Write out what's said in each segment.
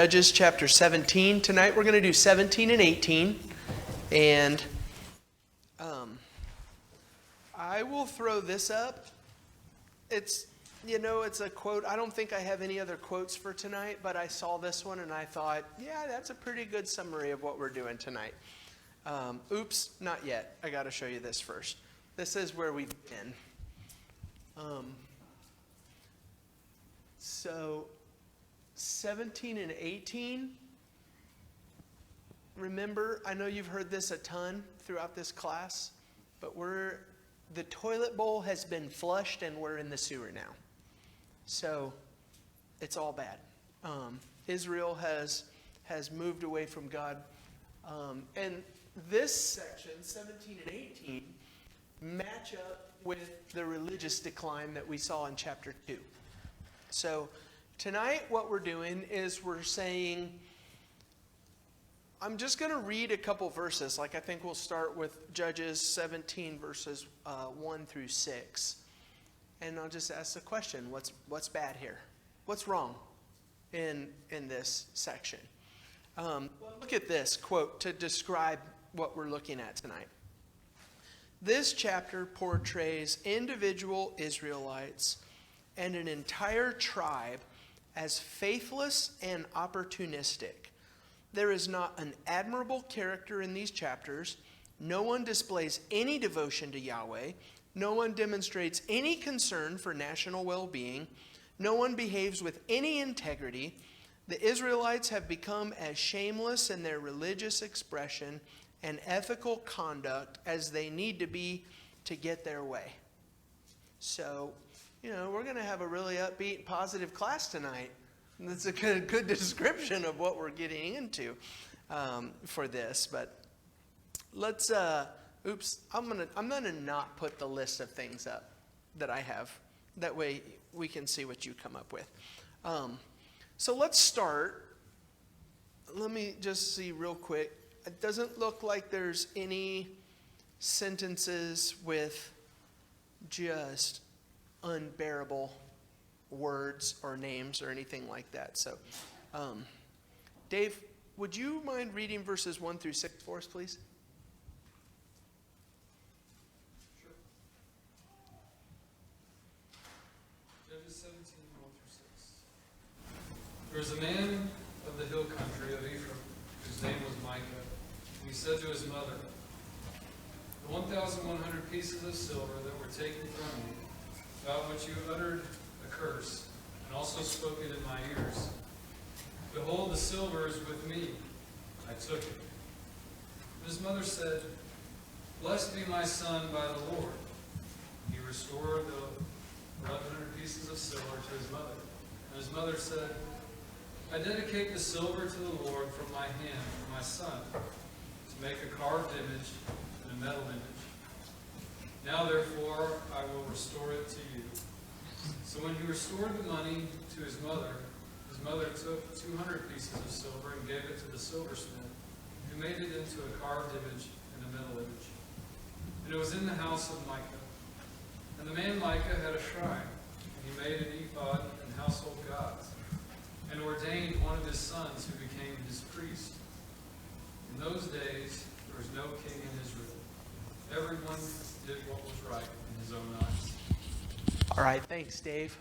Judges chapter 17. Tonight we're going to do 17 and 18. And I will throw this up. It's a quote. I don't think I have any other quotes for tonight, but I saw this one and I thought, yeah, that's a pretty good summary of what we're doing tonight. Oops, not yet. I got to show you this first. This is where we've been. So 17 and 18, remember, I know you've heard this a ton throughout this class, but the toilet bowl has been flushed and we're in the sewer now. So it's all bad. Israel has moved away from God. And this section, 17 and 18, match up with the religious decline that we saw in chapter 2. So tonight what we're doing is we're saying, I'm just going to read a couple verses. Like I think we'll start with Judges 17 verses 1 through 6. And I'll just ask the question, what's bad here? What's wrong in this section? Look at this quote to describe what we're looking at tonight. This chapter portrays individual Israelites and an entire tribe as faithless and opportunistic. There is not an admirable character in these chapters. No one displays any devotion to Yahweh. No one demonstrates any concern for national well-being. No one behaves with any integrity. The Israelites have become as shameless in their religious expression and ethical conduct as they need to be to get their way. So, we're going to have a really upbeat, positive class tonight. That's a good description of what we're getting into for this. But let's, I'm gonna not put the list of things up that I have. That way we can see what you come up with. So let's start. Let me just see real quick. It doesn't look like there's any sentences with just unbearable words or names or anything like that. So, Dave, would you mind reading verses 1 through 6 for us, please? Sure. Judges 17, 1 through 6. There was a man of the hill country of Ephraim, whose name was Micah. And he said to his mother, "The 1,100 pieces of silver that were taken from you, about which you uttered a curse, and also spoke it in my ears. Behold, the silver is with me. I took it." But his mother said, "Blessed be my son by the Lord." He restored the 1,100 pieces of silver to his mother. And his mother said, "I dedicate the silver to the Lord from my hand for my son, to make a carved image and a metal image. Now, therefore, I will restore it to you." So when he restored the money to his mother took 200 pieces of silver and gave it to the silversmith, who made it into a carved image and a metal image. And it was in the house of Micah. And the man Micah had a shrine, and he made an ephod and household gods, and ordained one of his sons who became his priest. In those days, there was no king in Israel. Everyone did what was right in his own eyes. All right, thanks, Dave.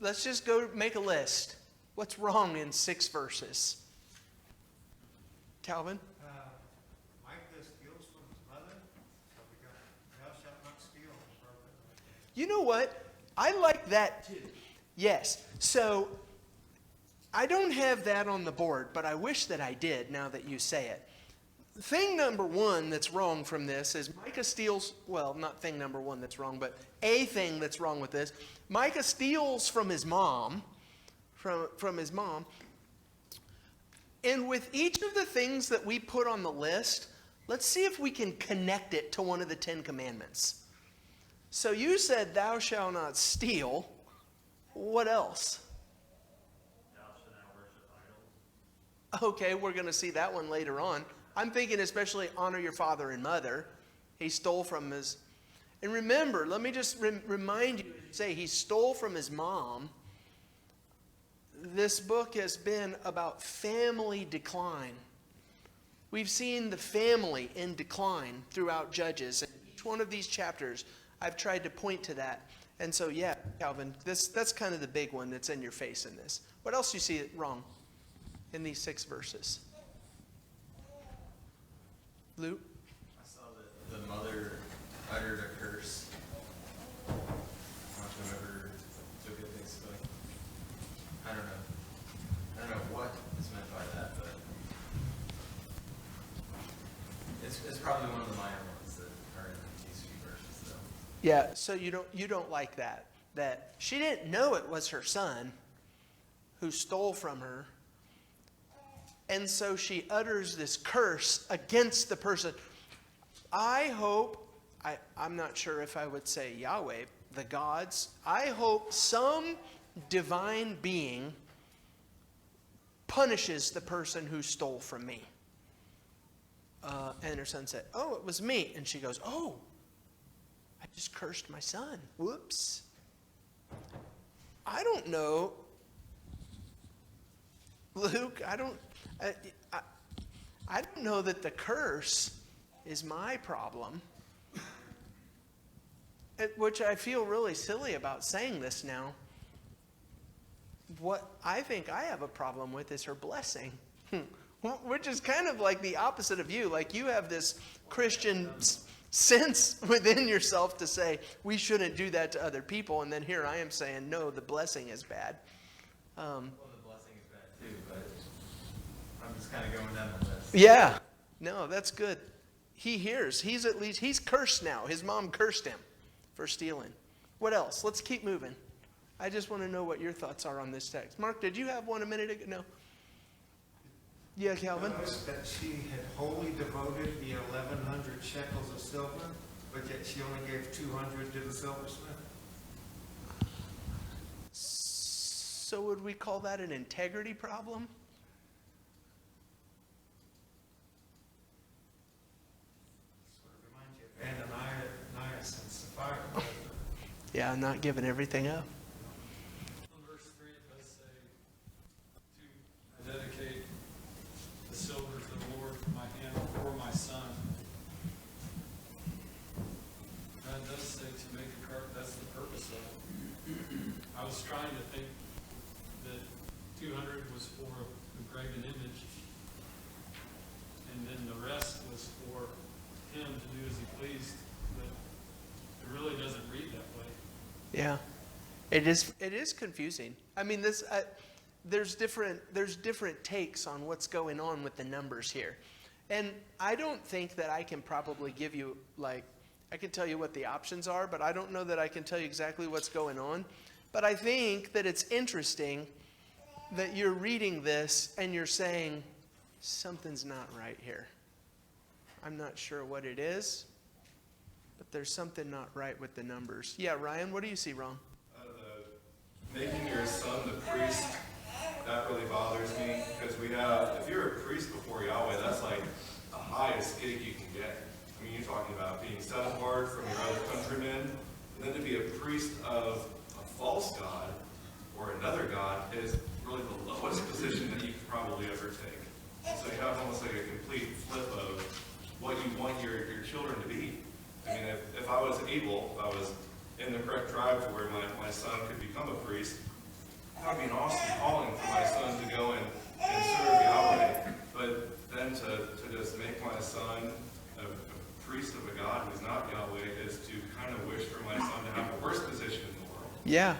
Let's just go make a list. What's wrong in 6 verses? Calvin? Micah steals from his mother, so we got, "Thou shalt not steal." You know what? I like that too. Yes. So I don't have that on the board, but I wish that I did now that you say it. Thing number one that's wrong from this is Micah steals, well, not thing number one that's wrong, but a thing that's wrong with this. Micah steals from his mom, from his mom. And with each of the things that we put on the list, let's see if we can connect it to one of the 10 commandments. So you said, "Thou shalt not steal." What else? Thou shalt not worship idols. Okay, we're going to see that one later on. I'm thinking especially honor your father and mother. He stole from his... And remember, let me just remind you, say he stole from his mom. this book has been about family decline. We've seen the family in decline throughout Judges. And each one of these chapters, I've tried to point to that. And so, yeah, Calvin, that's kind of the big one that's in your face in this. What else do you see wrong in these 6 verses? Luke? I saw that the mother uttered a curse. I don't know if whoever took it basically. I don't know what is meant by that, but it's probably one of the minor ones that are in these few verses, though. Yeah, so you don't like that she didn't know it was her son who stole from her. And so she utters this curse against the person. I hope, I'm not sure if I would say Yahweh, the gods. I hope some divine being punishes the person who stole from me. And her son said, oh, it was me. And she goes, oh, I just cursed my son. Whoops. I don't know. Luke, I don't know that the curse is my problem. Which I feel really silly about saying this now. What I think I have a problem with is her blessing. Which is kind of like the opposite of you. Like you have this Christian sense within yourself to say, we shouldn't do that to other people. And then here I am saying, no, the blessing is bad. Well, the blessing is bad too, but I'm just kind of going down the list. Yeah. No, that's good. He hears. He's cursed now. His mom cursed him for stealing. What else? Let's keep moving. I just want to know what your thoughts are on this text. Mark, did you have one a minute ago? No. Yeah, Calvin? Notice that she had wholly devoted the 1,100 shekels of silver, but yet she only gave 200 to the silversmith. So would we call that an integrity problem? Sort of reminds you of Ananias and Sapphira. Yeah, not giving everything up. In verse 3, it does say, I dedicate the silver to the Lord from my hand for my son. And it does say to make a cart, that's the purpose of it. I was trying to think that 200 was for the graven image, and then the rest was for him to do as he pleased, but it really doesn't read that way. Yeah, it is confusing. I mean, there's different takes on what's going on with the numbers here, and I don't think that I can probably give you I can tell you what the options are, but I don't know that I can tell you exactly what's going on. But I think that it's interesting that you're reading this and you're saying something's not right here. I'm not sure what it is, but there's something not right with the numbers. Yeah, Ryan, what do you see wrong? Making your son the priest, that really bothers me, because if you're a priest before Yahweh, that's like the highest gig you can get. I mean, you're talking about being set apart from your other countrymen, and then to be a priest of a false god or another god is really the lowest position that you could probably ever take. So you have almost like a complete flip of what you want your children to be. I mean, if I was able, if I was in the correct tribe to where my son could become a priest, that would be an awesome calling for my son to go and serve Yahweh. But then to just make my son a priest of a God who's not Yahweh is to kind of wish for my son to have a worse position in the world. Yeah,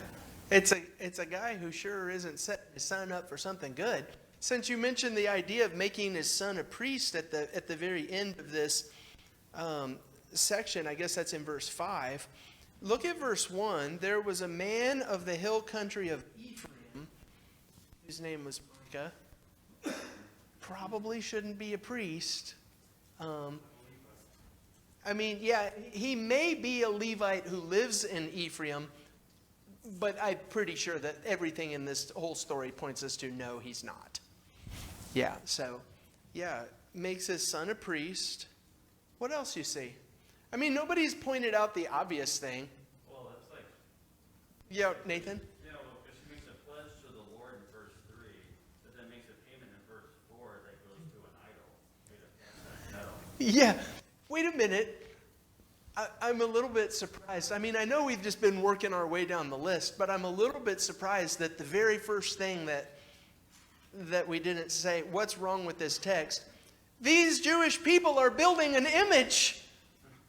it's a guy who sure isn't setting his son up for something good. Since you mentioned the idea of making his son a priest at the very end of this section, I guess that's in verse 5. Look at verse 1. There was a man of the hill country of Ephraim, whose name was Micah. Probably shouldn't be a priest. I mean, yeah, he may be a Levite who lives in Ephraim, but I'm pretty sure that everything in this whole story points us to no, he's not. Yeah, so, yeah, makes his son a priest. What else you see? I mean, nobody's pointed out the obvious thing. Well, that's like... Yeah, Nathan? Yeah, well, because she makes a pledge to the Lord in verse Yeah, wait a minute. I'm a little bit surprised. I mean, I know we've just been working our way down the list, but I'm a little bit surprised that the very first thing that we didn't say, what's wrong with this text? These Jewish people are building an image,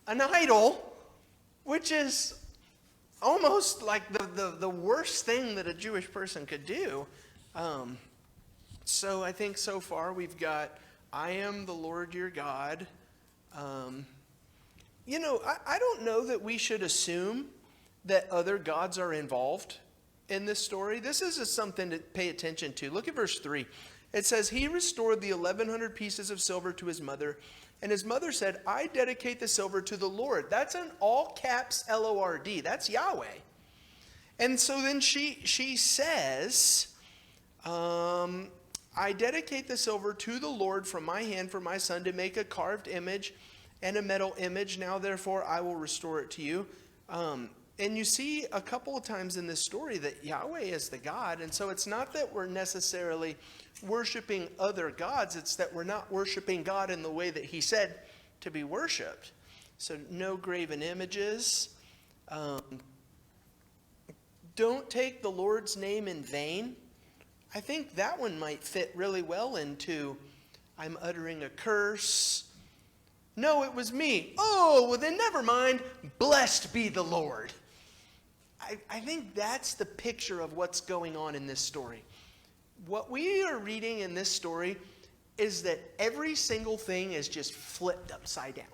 an idol, which is almost like the worst thing that a Jewish person could do. So I think so far we've got, I am the Lord your God. I don't know that we should assume that other gods are involved in this story. This is just something to pay attention to. Look at verse 3. It says, he restored the 1,100 pieces of silver to his mother, and his mother said, I dedicate the silver to the Lord. That's an all caps Lord. That's Yahweh. And so then she says, I dedicate the silver to the Lord from my hand for my son to make a carved image and a metal image. Now, therefore, I will restore it to you. And you see a couple of times in this story that Yahweh is the God. And so it's not that we're necessarily worshiping other gods. It's that we're not worshiping God in the way that he said to be worshiped. So no graven images. Don't take the Lord's name in vain. I think that one might fit really well into I'm uttering a curse. No, it was me. Oh, well then never mind. Blessed be the Lord. I think that's the picture of what's going on in this story. What we are reading in this story is that every single thing is just flipped upside down.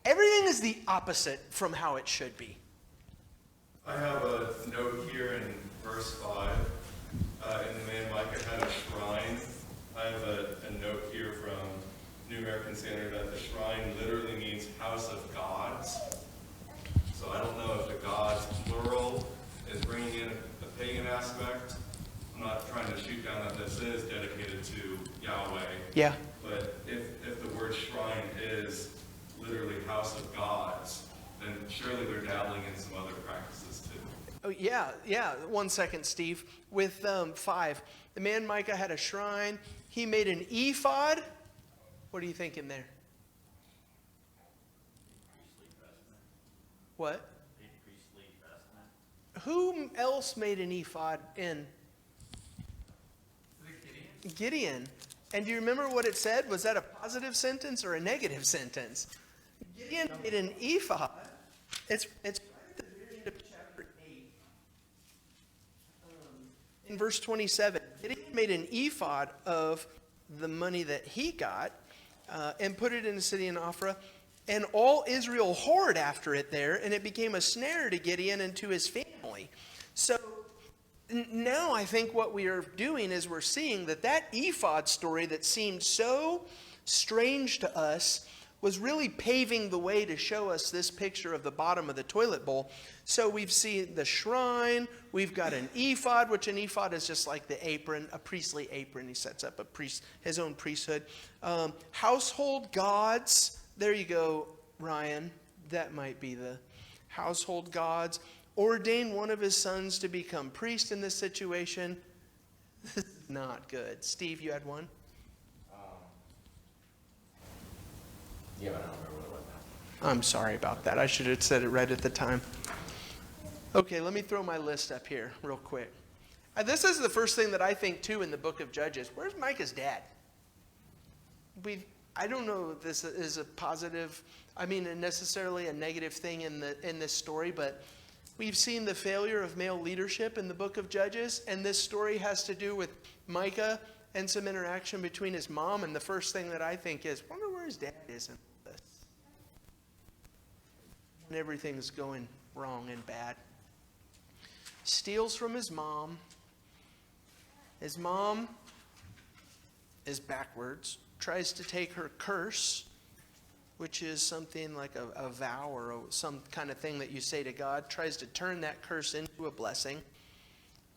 Everything is the opposite from how it should be. I have a note here in verse 5. And the man Micah had a shrine. I have a note here from New American Standard that the shrine literally means house of gods. So I don't know if the gods plural is bringing in a pagan aspect. I'm not trying to shoot down that this is dedicated to Yahweh. Yeah. But if the word shrine is literally house of gods, then surely they're dabbling in some other practices too. Oh, yeah. 1 second, Steve. With 5, the man Micah had a shrine. He made an ephod. What are you thinking there? What? Who else made an ephod in? Gideon. And do you remember what it said? Was that a positive sentence or a negative sentence? Gideon made an ephod. It's right at the very end of chapter 8. In verse 27, Gideon made an ephod of the money that he got and put it in the city in Ophrah. And all Israel whored after it there, and it became a snare to Gideon and to his family. So now I think what we are doing is we're seeing that ephod story that seemed so strange to us was really paving the way to show us this picture of the bottom of the toilet bowl. So we've seen the shrine, we've got an ephod, which an ephod is just like the apron, a priestly apron. He sets up his own priesthood. Household gods, there you go, Ryan. That might be the household gods. Ordained one of his sons to become priest in this situation. This is not good. Steve, you had one? Yeah, but I don't remember what it was now. I'm sorry about that. I should have said it right at the time. Okay, let me throw my list up here real quick. This is the first thing that I think, too, in the book of Judges. Where's Micah's dad? I don't know if this is a positive, necessarily a negative thing in this story, but we've seen the failure of male leadership in the book of Judges, and this story has to do with Micah and some interaction between his mom, and the first thing that I think is, wonder where his dad is in this. When everything's going wrong and bad. Steals from his mom. His mom is backwards. Tries to take her curse, which is something like a vow or some kind of thing that you say to God, tries to turn that curse into a blessing.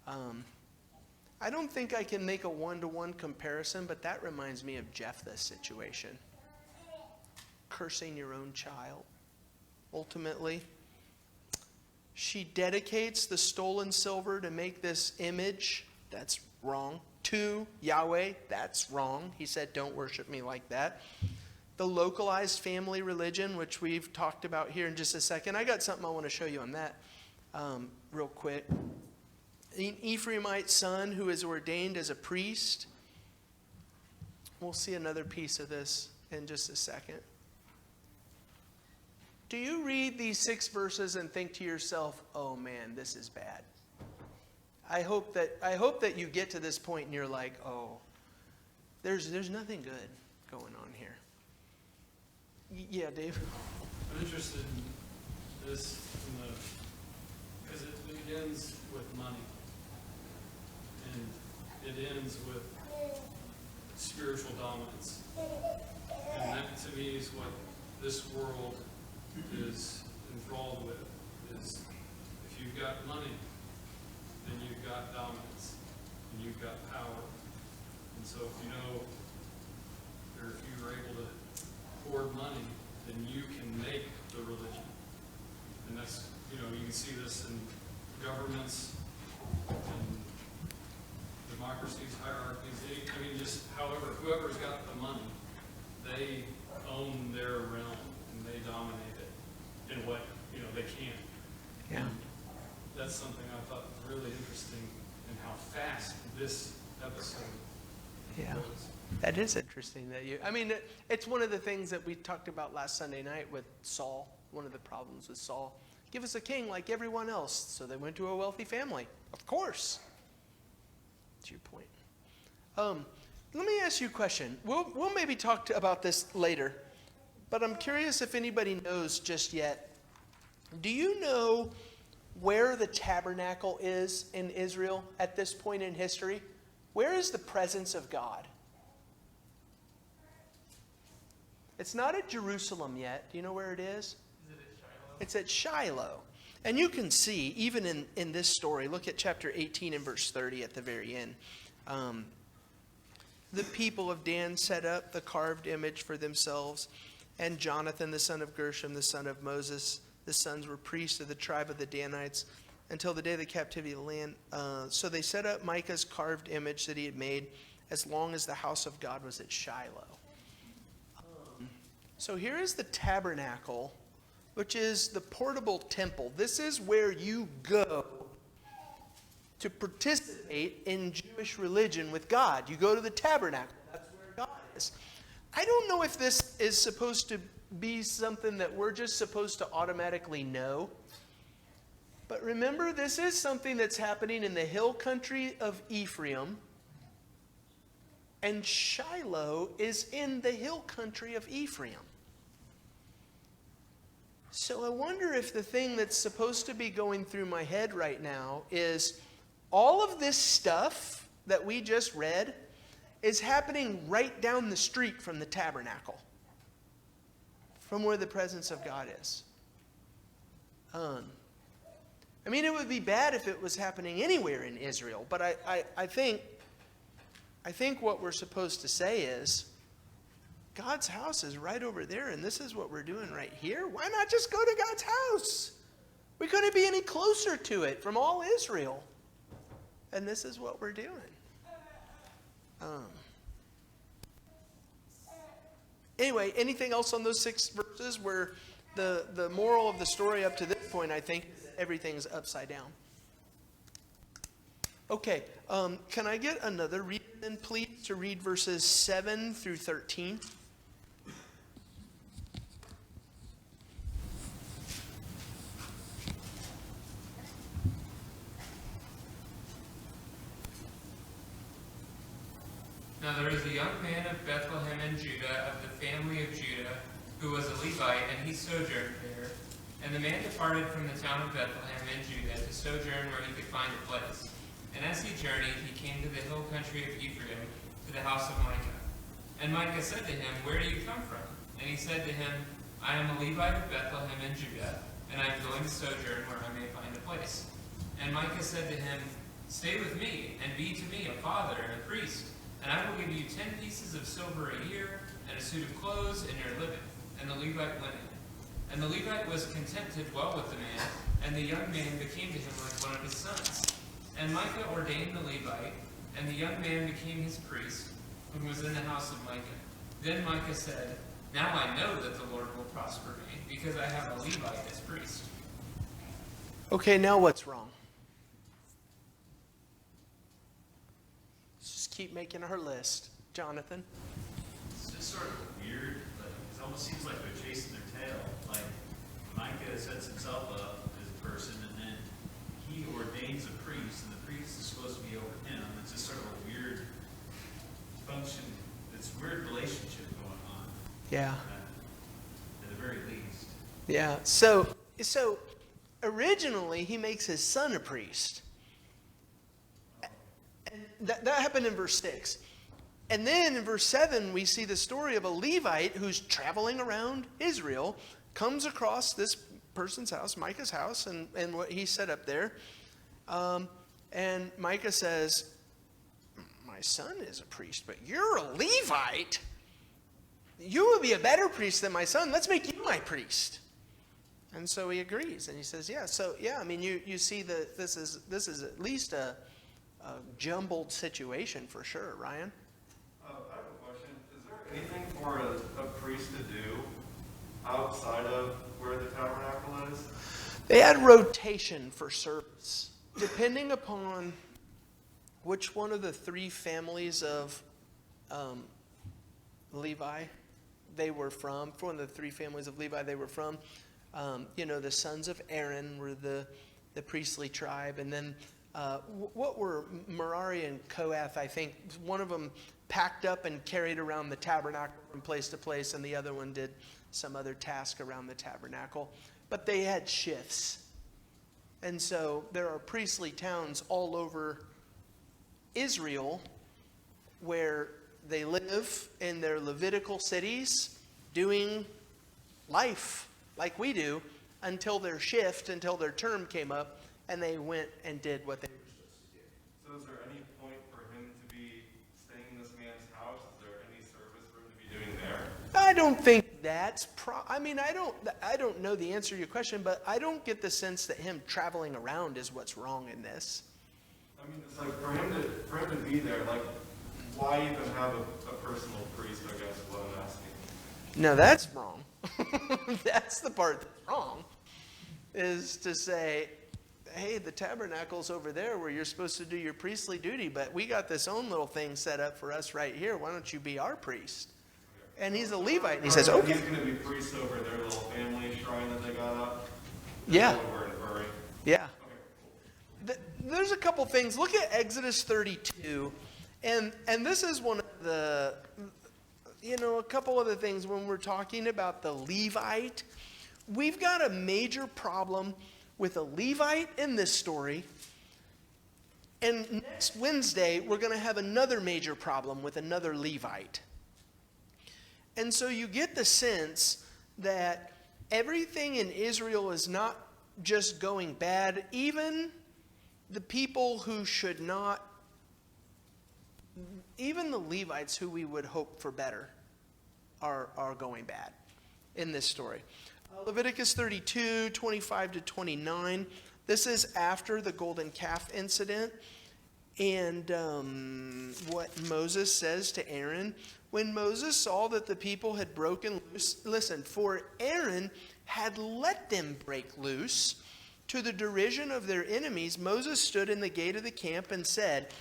I don't think I can make a one-to-one comparison, but that reminds me of Jephthah's situation. Cursing your own child, ultimately. She dedicates the stolen silver to make this image. That's wrong. To Yahweh, that's wrong. He said, don't worship me like that. the localized family religion, which we've talked about here in just a second. I got something I want to show you on that real quick. An Ephraimite son who is ordained as a priest. We'll see another piece of this in just a second. Do you read these 6 verses and think to yourself, oh man, this is bad? I hope that you get to this point and you're like, oh, there's nothing good going on here. Yeah, Dave? I'm interested in this because it begins with money. And it ends with spiritual dominance. And that to me is what this world is enthralled with, is if you've got money, then you've got dominance, and you've got power. And so if you know, or if you are able to hoard money, then you can make the religion. And that's, you can see this in governments, and democracies, hierarchies, just however, whoever's got the money, they own their realm, and they dominate it in what, they can. Yeah. And that's something I thought was really interesting in how fast this episode Yeah. goes. That is interesting that it's one of the things that we talked about last Sunday night with Saul. One of the problems with Saul. Give us a king like everyone else. So they went to a wealthy family. Of course. That's your point. Let me ask you a question. We'll maybe talk about this later. But I'm curious if anybody knows just yet. Do you know where the tabernacle is in Israel at this point in history? Where is the presence of God? It's not at Jerusalem yet. Do you know where it is? Is it at Shiloh? It's at Shiloh. And you can see, even in this story, look at chapter 18 and verse 30 at the very end. The people of Dan set up the carved image for themselves, and Jonathan, the son of Gershom, the son of Moses, the sons were priests of the tribe of the Danites until the day of the captivity of the land. So they set up Micah's carved image that he had made as long as the house of God was at Shiloh. So here is the tabernacle, which is the portable temple. This is where you go to participate in Jewish religion with God. You go to the tabernacle. That's where God is. I don't know if this is supposed to be something that we're just supposed to automatically know. But remember, this is something that's happening in the hill country of Ephraim. And Shiloh is in the hill country of Ephraim. So I wonder if the thing that's supposed to be going through my head right now is all of this stuff that we just read is happening right down the street from the tabernacle, from where the presence of God is. It would be bad if it was happening anywhere in Israel, but I think what we're supposed to say is, God's house is right over there, and this is what we're doing right here. Why not just go to God's house? We couldn't be any closer to it from all Israel. And this is what we're doing. Anyway, anything else on those 6 verses where the moral of the story up to this point, I think, is that everything's upside down? Okay, can I get another reader then, please, to read verses 7 through 13? Now there was a young man of Bethlehem in Judah, of the family of Judah, who was a Levite, and he sojourned there. And the man departed from the town of Bethlehem in Judah to sojourn where he could find a place. And as he journeyed, he came to the hill country of Ephraim, to the house of Micah. And Micah said to him, "Where do you come from?" And he said to him, "I am a Levite of Bethlehem in Judah, and I am going to sojourn where I may find a place." And Micah said to him, "Stay with me, and be to me a father and a priest, and I will give you 10 pieces of silver a year, and a suit of clothes, and your living." And the Levite went in. And the Levite was content to dwell with the man, and the young man became to him like one of his sons. And Micah ordained the Levite, and the young man became his priest, who was in the house of Micah. Then Micah said, Now I know that the Lord will prosper me, because I have a Levite as priest. Okay, now what's wrong? Let's just keep making her list. Jonathan? It's just sort of weird, but it almost seems like they're chasing their tail. Like Micah sets himself up as a person, and then he ordains a priest, and the priest is supposed to be over him. It's just sort of a weird function. It's a weird relationship going on. Yeah. At the very least. Yeah. So originally he makes his son a priest. And that happened in verse 6. And then in verse 7, we see the story of a Levite who's traveling around Israel, comes across this person's house, Micah's house, and what he set up there. And Micah says, my son is a priest, but you're a Levite. You would be a better priest than my son. Let's make you my priest. And so he agrees, and he says, yeah. So, yeah, I mean, you see that this is at least a jumbled situation for sure. Ryan? I have a question. Is there anything for a priest to do outside of where the tabernacle is? They had rotation for service, depending upon which one of the three families of Levi they were from. For one of the three families of Levi they were from. The sons of Aaron were the priestly tribe. And then what were Merari and Kohath, I think. One of them packed up and carried around the tabernacle from place to place, and the other one did some other task around the tabernacle. But they had shifts. And so there are priestly towns all over Israel where they live in their Levitical cities doing life like we do until their shift, until their term came up, and they went and did what they were supposed to do. So is there any point for him to be staying in this man's house? Is there any service for him to be doing there? I don't think that's I don't know the answer to your question, but I don't get the sense that him traveling around is what's wrong in this. I mean, it's like for him to be there, like, why even have a personal priest, I guess, is what I'm asking. No, that's wrong. That's the part that's wrong, is to say, hey, the tabernacle's over there where you're supposed to do your priestly duty, but we got this own little thing set up for us right here. Why don't you be our priest? And he's a Levite, and he says, okay. He's going to be priest over their little family shrine that they got up? Yeah. Over in Uri. Yeah. Okay. There's a couple things. Look at Exodus 32, and this is one of the, a couple of the things when we're talking about the Levite. We've got a major problem with a Levite in this story, and next Wednesday we're going to have another major problem with another Levite. And so you get the sense that everything in Israel is not just going bad. Even the people who should not, even the Levites who we would hope for better are going bad in this story. Leviticus 32, 25 to 29. This is after the golden calf incident. And what Moses says to Aaron. When Moses saw that the people had broken loose, listen, for Aaron had let them break loose to the derision of their enemies, Moses stood in the gate of the camp and said,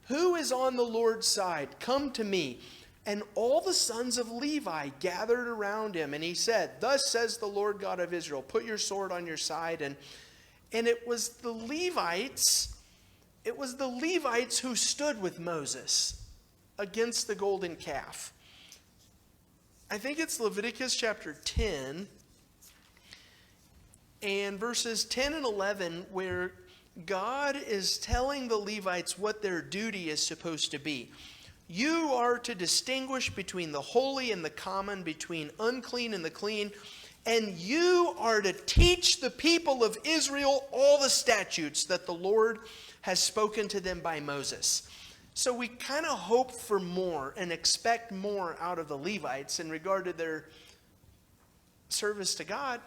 who is on the Lord's side? Come to me. And all the sons of Levi gathered around him. And he said, thus says the Lord God of Israel, put your sword on your side. And it was the Levites who stood with Moses against the golden calf. I think it's Leviticus chapter 10 and verses 10 and 11 where God is telling the Levites what their duty is supposed to be. You are to distinguish between the holy and the common, between unclean and the clean, and you are to teach the people of Israel all the statutes that the Lord has spoken to them by Moses. So we kind of hope for more and expect more out of the Levites in regard to their service to God.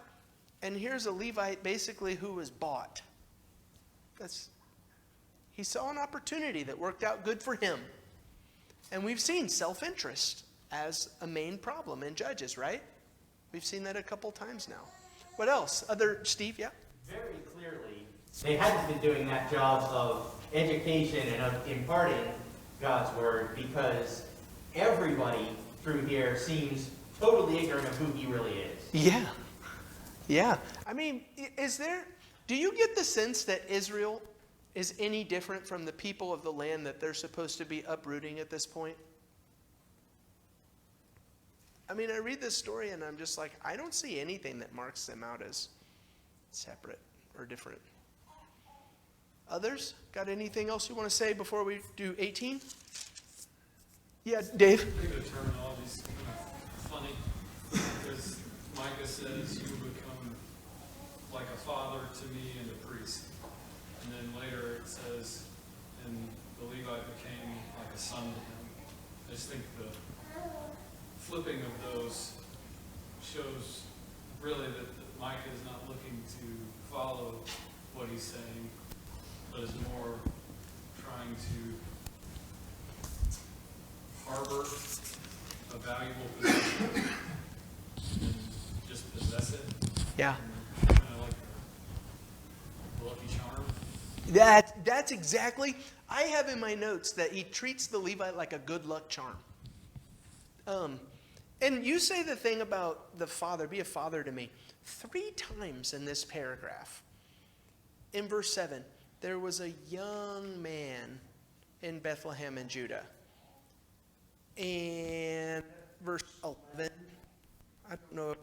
And here's a Levite basically who was bought. He saw an opportunity that worked out good for him. And we've seen self-interest as a main problem in Judges, right? We've seen that a couple times now. What else? Steve, yeah? Very clearly, they hadn't been doing that job of education and of imparting God's word, because everybody through here seems totally ignorant of who he really is. Yeah. Yeah. I mean, do you get the sense that Israel is any different from the people of the land that they're supposed to be uprooting at this point? I mean, I read this story and I'm just like, I don't see anything that marks them out as separate or different. Others, got anything else you want to say before we do 18? Yeah, Dave? I think the terminology is kind of funny, because Micah says, you become like a father to me and a priest. And then later it says, and the Levite became like a son to him. I just think the flipping of those shows really that Micah is not looking to follow what he's saying, but is more trying to harbor a valuable possession and just possess it. Yeah. Kind of like a lucky charm. That's exactly, I have in my notes that he treats the Levite like a good luck charm. And you say the thing about the father, be a father to me, 3 times in this paragraph. In verse 7, there was a young man in Bethlehem in Judah. And verse 11, I don't know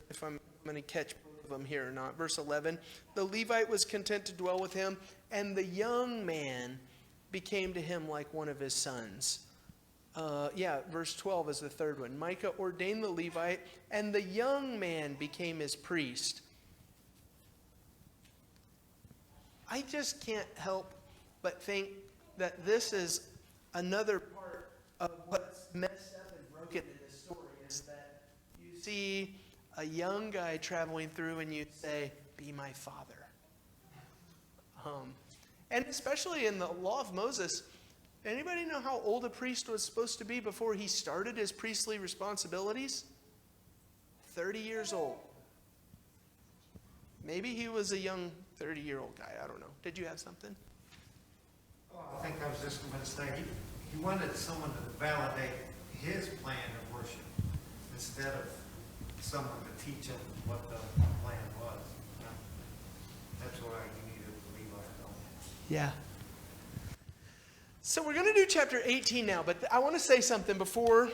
if I'm going to catch both of them here or not. Verse 11, the Levite was content to dwell with him, and the young man became to him like one of his sons. Verse 12 is the third one. Micah ordained the Levite, and the young man became his priest. I just can't help but think that this is another part of what's messed up and broken in this story, is that you see a young guy traveling through and you say, be my father. And especially in the law of Moses, anybody know how old a priest was supposed to be before he started his priestly responsibilities? 30 years old. Maybe he was a young 30-year-old guy. I don't know. Did you have something? Oh, I think I was just going to say, he wanted someone to validate his plan of worship instead of someone to teach him what the plan was. That's why you needed a Levite on. Yeah. So we're going to do chapter 18 now, but I want to say something before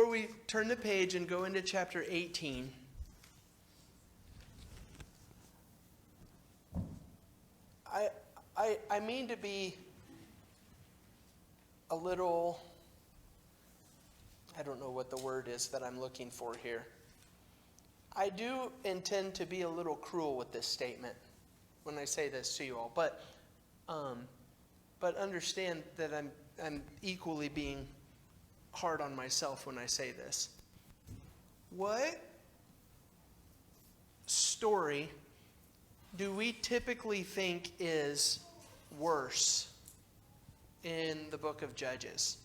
we turn the page and go into chapter 18. I mean to be a little, I don't know what the word is that I'm looking for here. I do intend to be a little cruel with this statement when I say this to you all, but understand that I'm equally being hard on myself when I say this. What story do we typically think is worse in the book of Judges?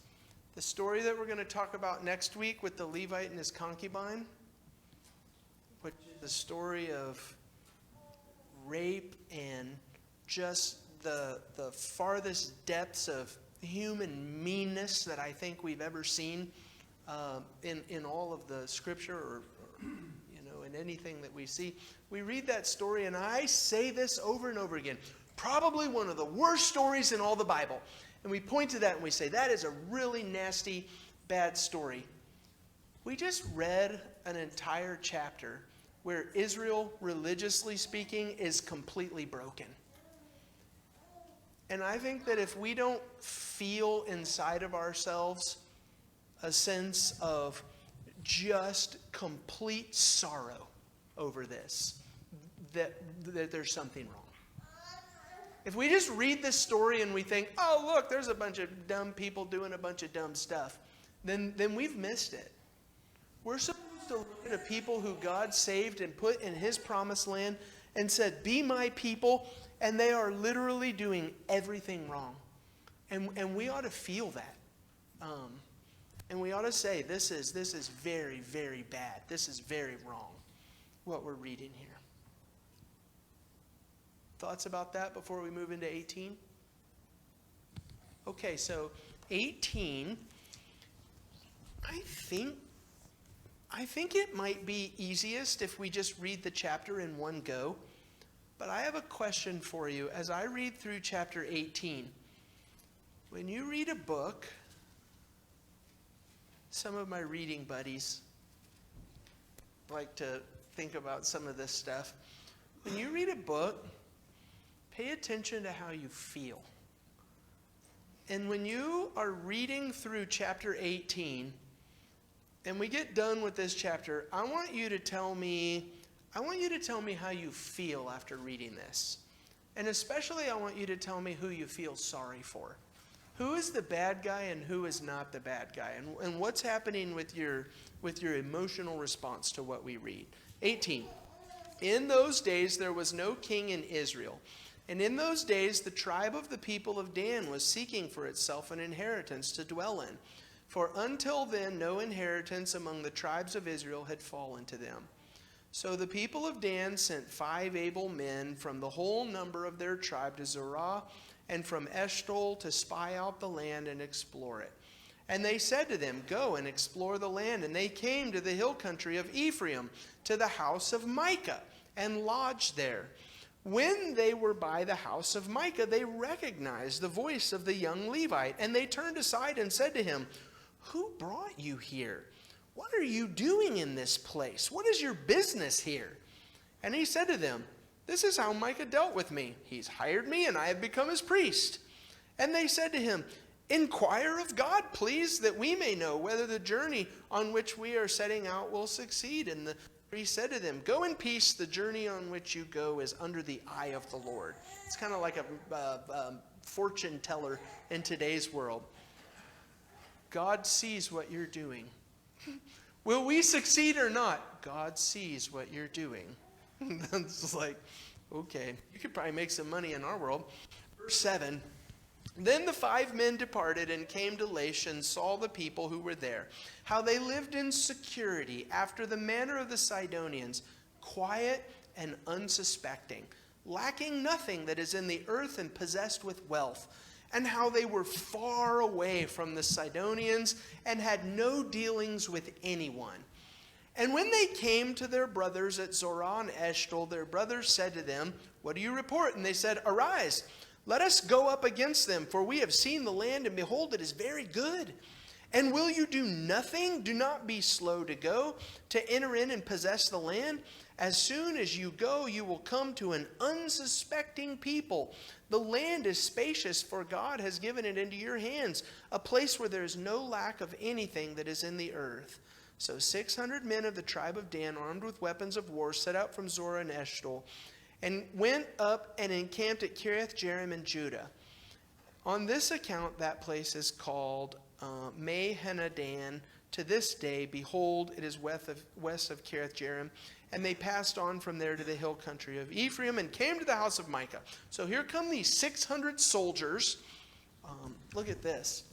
The story that we're going to talk about next week with the Levite and his concubine, which is the story of rape and just the farthest depths of human meanness that I think we've ever seen in all of the scripture or in anything that we see. We read that story, and I say this over and over again, probably one of the worst stories in all the Bible. And we point to that and we say, that is a really nasty, bad story. We just read an entire chapter where Israel, religiously speaking, is completely broken. And I think that if we don't feel inside of ourselves a sense of just complete sorrow over this, that there's something wrong. If we just read this story and we think, oh, look, there's a bunch of dumb people doing a bunch of dumb stuff, then we've missed it. We're supposed to look at a people who God saved and put in his promised land and said, be my people, and they are literally doing everything wrong. And we ought to feel that. And we ought to say, this is very, very bad. This is very wrong, what we're reading here. Thoughts about that before we move into 18? Okay, so 18, I think it might be easiest if we just read the chapter in one go. But I have a question for you. As I read through chapter 18, when you read a book, some of my reading buddies like to think about some of this stuff. When you read a book, pay attention to how you feel. And when you are reading through chapter 18, and we get done with this chapter, I want you to tell me how you feel after reading this. And especially I want you to tell me who you feel sorry for. Who is the bad guy and who is not the bad guy? And what's happening with your emotional response to what we read. 18. In those days there was no king in Israel. And in those days the tribe of the people of Dan was seeking for itself an inheritance to dwell in. For until then no inheritance among the tribes of Israel had fallen to them. So the people of Dan sent 5 able men from the whole number of their tribe to Zorah and from Eshtaol to spy out the land and explore it. And they said to them, go and explore the land. And they came to the hill country of Ephraim, to the house of Micah, and lodged there. When they were by the house of Micah, they recognized the voice of the young Levite. And they turned aside and said to him, who brought you here? What are you doing in this place? What is your business here? And he said to them, this is how Micah dealt with me. He's hired me, and I have become his priest. And they said to him, inquire of God, please, that we may know whether the journey on which we are setting out will succeed. And the priest said to them, go in peace. The journey on which you go is under the eye of the Lord. It's kind of like a fortune teller in today's world. God sees what you're doing. Will we succeed or not? God sees what you're doing. That's like, okay, you could probably make some money in our world. Verse 7, then the 5 men departed and came to Laish and saw the people who were there, how they lived in security after the manner of the Sidonians, quiet and unsuspecting, lacking nothing that is in the earth and possessed with wealth, and how they were far away from the Sidonians and had no dealings with anyone. And when they came to their brothers at Zorah and Eshtaol, their brothers said to them, what do you report? And they said, arise, let us go up against them, for we have seen the land, and behold, it is very good. And will you do nothing? Do not be slow to go, to enter in and possess the land. As soon as you go, you will come to an unsuspecting people. The land is spacious, for God has given it into your hands, a place where there is no lack of anything that is in the earth. So 600 men of the tribe of Dan, armed with weapons of war, set out from Zorah and Eshtaol, and went up and encamped at Kiriath-Jearim in Judah. On this account, that place is called Mahaneh-dan. To this day, behold, it is west of Kiriath-Jearim. And they passed on from there to the hill country of Ephraim and came to the house of Micah. So here come these 600 soldiers. Look at this.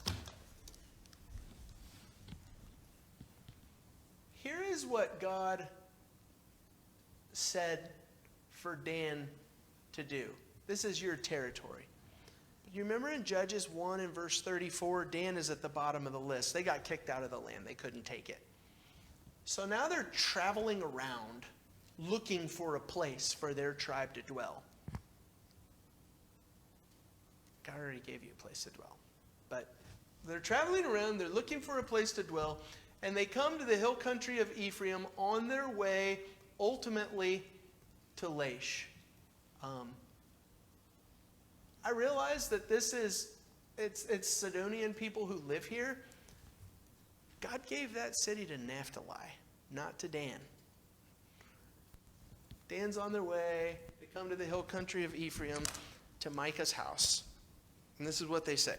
Here is what God said for Dan to do. This is your territory. You remember in Judges 1 and verse 34, Dan is at the bottom of the list. They got kicked out of the land. They couldn't take it. So now they're traveling around looking for a place for their tribe to dwell. God already gave you a place to dwell. But they're traveling around, they're looking for a place to dwell, and they come to the hill country of Ephraim on their way ultimately to Laish. I realize that it's Sidonian people who live here. God gave that city to Naphtali, not to Dan. Dan's on their way. They come to the hill country of Ephraim, to Micah's house. And this is what they say.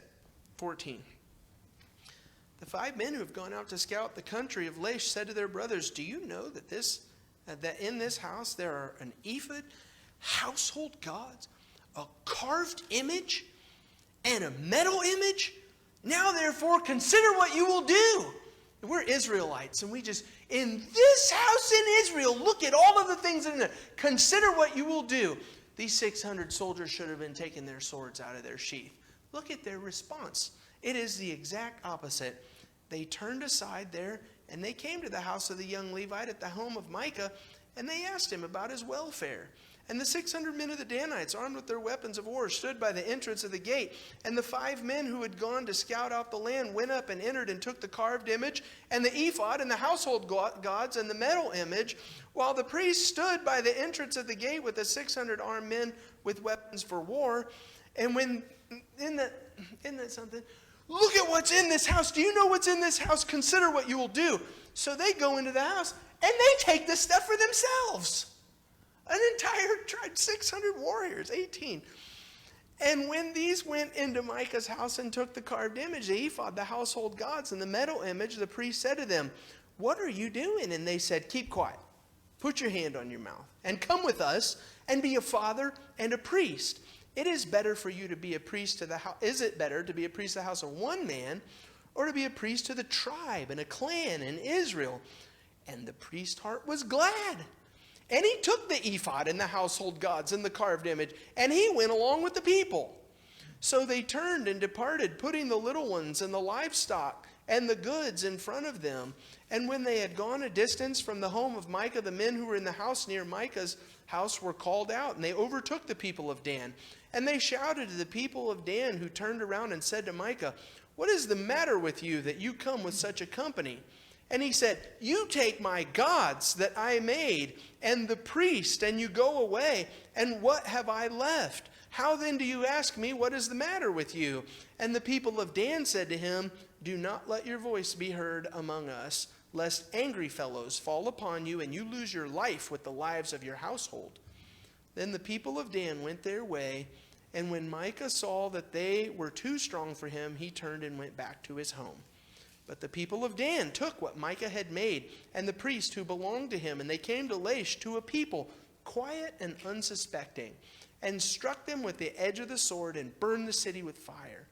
14. The 5 men who have gone out to scout the country of Laish said to their brothers, do you know that in this house there are an ephod, household gods, a carved image, and a metal image? Now therefore consider what you will do. we're Israelites, and we just, in this house in Israel, look at all of the things in there. Consider what you will do. These 600 soldiers should have been taking their swords out of their sheath. Look at their response. It is the exact opposite. They turned aside there, and they came to the house of the young Levite at the home of Micah, and they asked him about his welfare. And the 600 men of the Danites, armed with their weapons of war, stood by the entrance of the gate. And the 5 men who had gone to scout out the land went up and entered and took the carved image and the ephod and the household gods and the metal image, while the priest stood by the entrance of the gate with the 600 armed men with weapons for war. And when, isn't that something? Look at what's in this house. Do you know what's in this house? Consider what you will do. So they go into the house and they take the stuff for themselves. An entire tribe, 600 warriors, 18. And when these went into Micah's house and took the carved image, the ephod, the household gods, and the metal image, the priest said to them, "What are you doing?" And they said, "Keep quiet. Put your hand on your mouth and come with us and be a father and a priest. It is better for you to be a priest to the house. Is it better to be a priest to the house of one man or to be a priest to the tribe and a clan in Israel?" And the priest's heart was glad. And he took the ephod and the household gods and the carved image, and he went along with the people. So they turned and departed, putting the little ones and the livestock and the goods in front of them. And when they had gone a distance from the home of Micah, the men who were in the house near Micah's house were called out, and they overtook the people of Dan. And they shouted to the people of Dan, who turned around and said to Micah, "What is the matter with you that you come with such a company?" And he said, "You take my gods that I made and the priest, and you go away. And what have I left? How then do you ask me, what is the matter with you?" And the people of Dan said to him, "Do not let your voice be heard among us, lest angry fellows fall upon you and you lose your life with the lives of your household." Then the people of Dan went their way, and when Micah saw that they were too strong for him, he turned and went back to his home. But the people of Dan took what Micah had made and the priest who belonged to him, and they came to Laish, to a people quiet and unsuspecting, and struck them with the edge of the sword and burned the city with fire.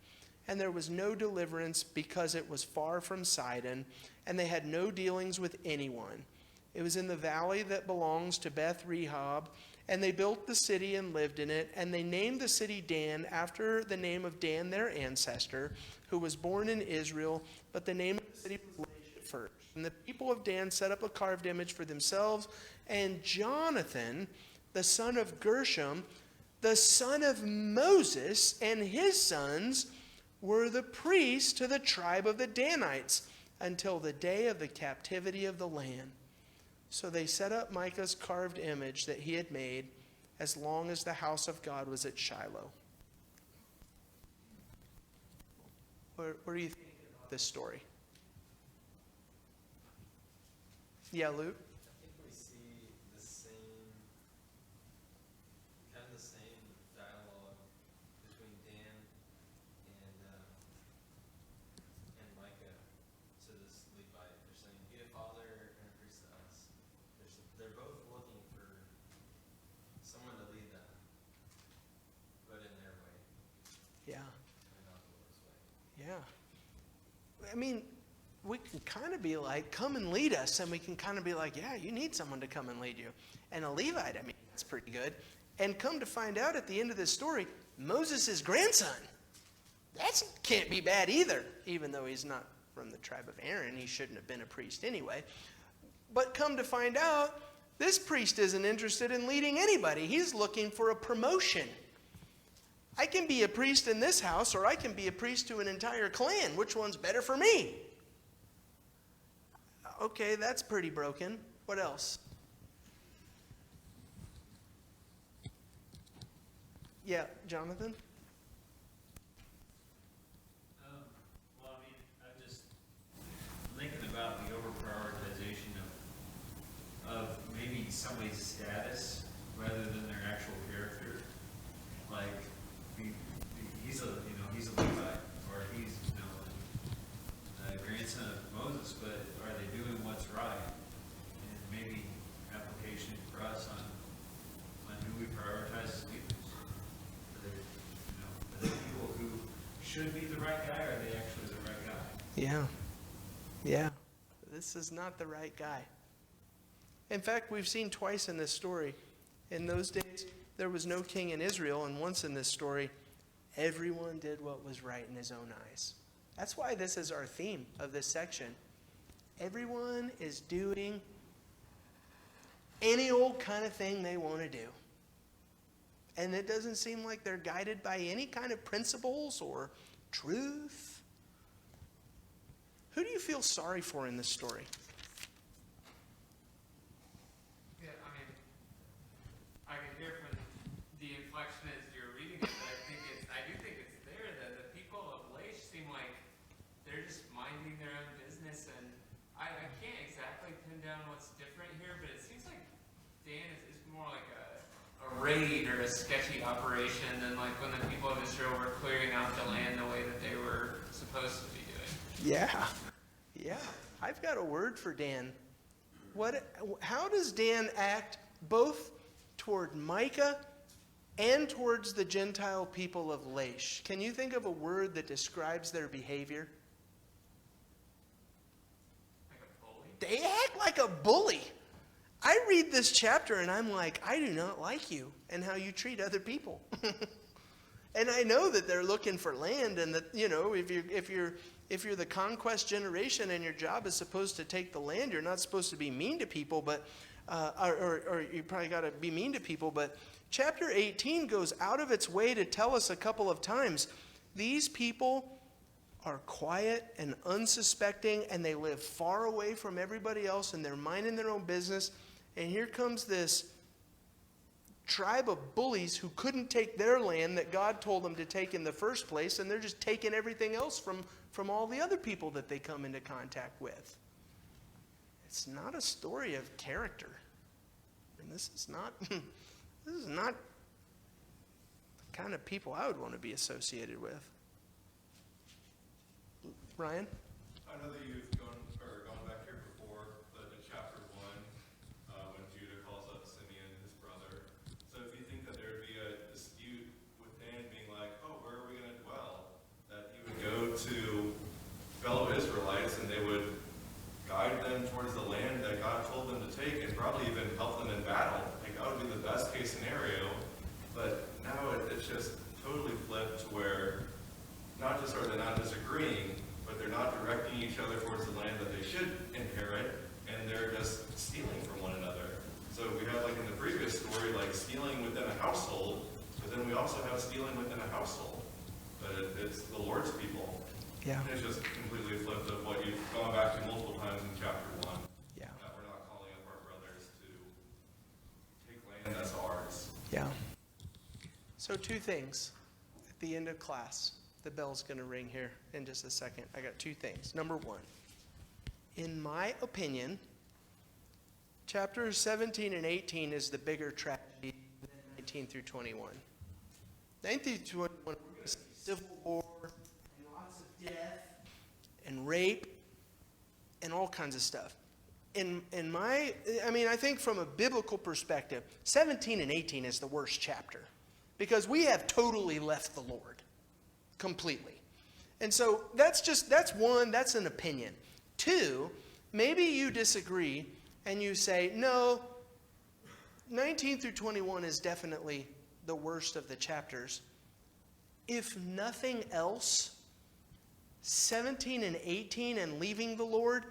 And there was no deliverance, because it was far from Sidon, and they had no dealings with anyone. It was in the valley that belongs to Beth Rehob, and they built the city and lived in it, and they named the city Dan after the name of Dan, their ancestor, who was born in Israel, but the name of the city was Laish at first. And the people of Dan set up a carved image for themselves, and Jonathan, the son of Gershom, the son of Moses, and his sons were the priests to the tribe of the Danites until the day of the captivity of the land. So they set up Micah's carved image that he had made as long as the house of God was at Shiloh. What do you think about this story? Yeah, Luke? I think we see the same, kind of the same dialogue between Dan and Micah to this Levite. They're saying, "Be a father and a priest to us." They're both looking for someone to lead them, but in their way, Yeah. and not the Lord's way. Yeah. I mean, we can kind of be like, "Come and lead us," and we can kind of be like, "Yeah, you need someone to come and lead you." And a Levite, I mean, that's pretty good. And come to find out at the end of this story, Moses' grandson. That can't be bad either, even though he's not from the tribe of Aaron. He shouldn't have been a priest anyway. But come to find out, this priest isn't interested in leading anybody. He's looking for a promotion. I can be a priest in this house, or I can be a priest to an entire clan. Which one's better for me? Okay, that's pretty broken. What else? Yeah, Jonathan? Well, I mean, I'm just thinking about the over-prioritization of maybe somebody's status rather than their actual character. Like, he's a Levite, or he's, a grandson of Moses, but are they doing what's right? And maybe application for us on who we prioritize as leaders. Are they people who should be the right guy, or are they actually the right guy? Yeah. Yeah. this is not the right guy. In fact, we've seen twice in this story. In those days, there was no king in Israel, and once in this story, everyone did what was right in his own eyes. That's why this is our theme of this section. Everyone is doing any old kind of thing they want to do. And it doesn't seem like they're guided by any kind of principles or truth. Who do you feel sorry for in this story? Yeah, I mean, I can hear from the inflection as you're reading it, but I do think it's there that the people of Laish seem like they're just minding their own business, and I can't exactly pin down what's different here, but it seems like Dan is more like a raid or a sketchy operation than like when the people of Israel were clearing out the land the way that they were supposed to be doing. Yeah. I've got a word for Dan. How does Dan act both toward Micah and towards the Gentile people of Laish? Can you think of a word that describes their behavior? Like a bully? They act like a bully. I read this chapter and I'm like, I do not like you and how you treat other people. And I know that they're looking for land, and that, if you're the conquest generation and your job is supposed to take the land, you're not supposed to be mean to people, but or you probably got to be mean to people. But chapter 18 goes out of its way to tell us a couple of times, these people are quiet and unsuspecting, and they live far away from everybody else, and they're minding their own business. And here comes this tribe of bullies who couldn't take their land that God told them to take in the first place, and they're just taking everything else from all the other people that they come into contact with. It's not a story of character. And this is not the kind of people I would want to be associated with. Ryan? I know that you've gone back here before, but in chapter 1, when Judah calls up Simeon, his brother. So if you think that there would be a dispute with Dan being like, oh, where are we going to dwell? That he would go to fellow Israelites and they would guide them towards the land that God told them to take, and probably even help them in battle. Like, that would be the best case scenario. But now it's just totally flipped to where not just are they not disagreeing, but they're not directing each other towards the land that they should inherit, and they're just stealing from one another. So we have, like in the previous story, like stealing within a household, but then we also have stealing within a household. But it's the Lord's people. Yeah. And it's just completely flipped of what you've gone back to multiple times in chapter 1. Yeah. That we're not calling up our brothers to take land that's ours. Yeah. So 2 things at the end of class. The bell's going to ring here in just a second. I got 2 things. Number 1, in my opinion, chapters 17 and 18 is the bigger tragedy than 19 through 21. 19 through 21, we're going to see civil war and lots of death and rape and all kinds of stuff. I think from a biblical perspective, 17 and 18 is the worst chapter because we have totally left the Lord. Completely. And so that's an opinion. 2, maybe you disagree and you say, no, 19 through 21 is definitely the worst of the chapters. If nothing else, 17 and 18 and leaving the Lord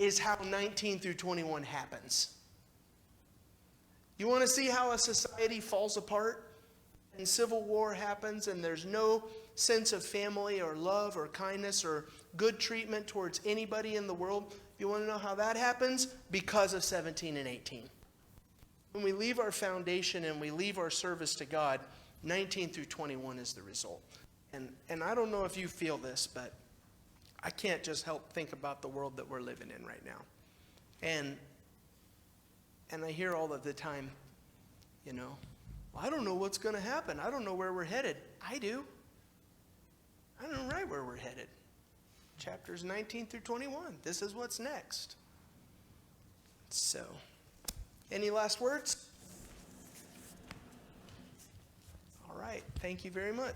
is how 19 through 21 happens. You want to see how a society falls apart and civil war happens and there's no sense of family or love or kindness or good treatment towards anybody in the world? You want to know how that happens? Because of 17 and 18. When we leave our foundation and we leave our service to God, 19 through 21 is the result. And I don't know if you feel this, but I can't just help think about the world that we're living in right now. And I hear all of the time, I don't know what's going to happen. I don't know where we're headed. I do. I know right where we're headed. Chapters 19 through 21. This is what's next. So, any last words? All right. Thank you very much.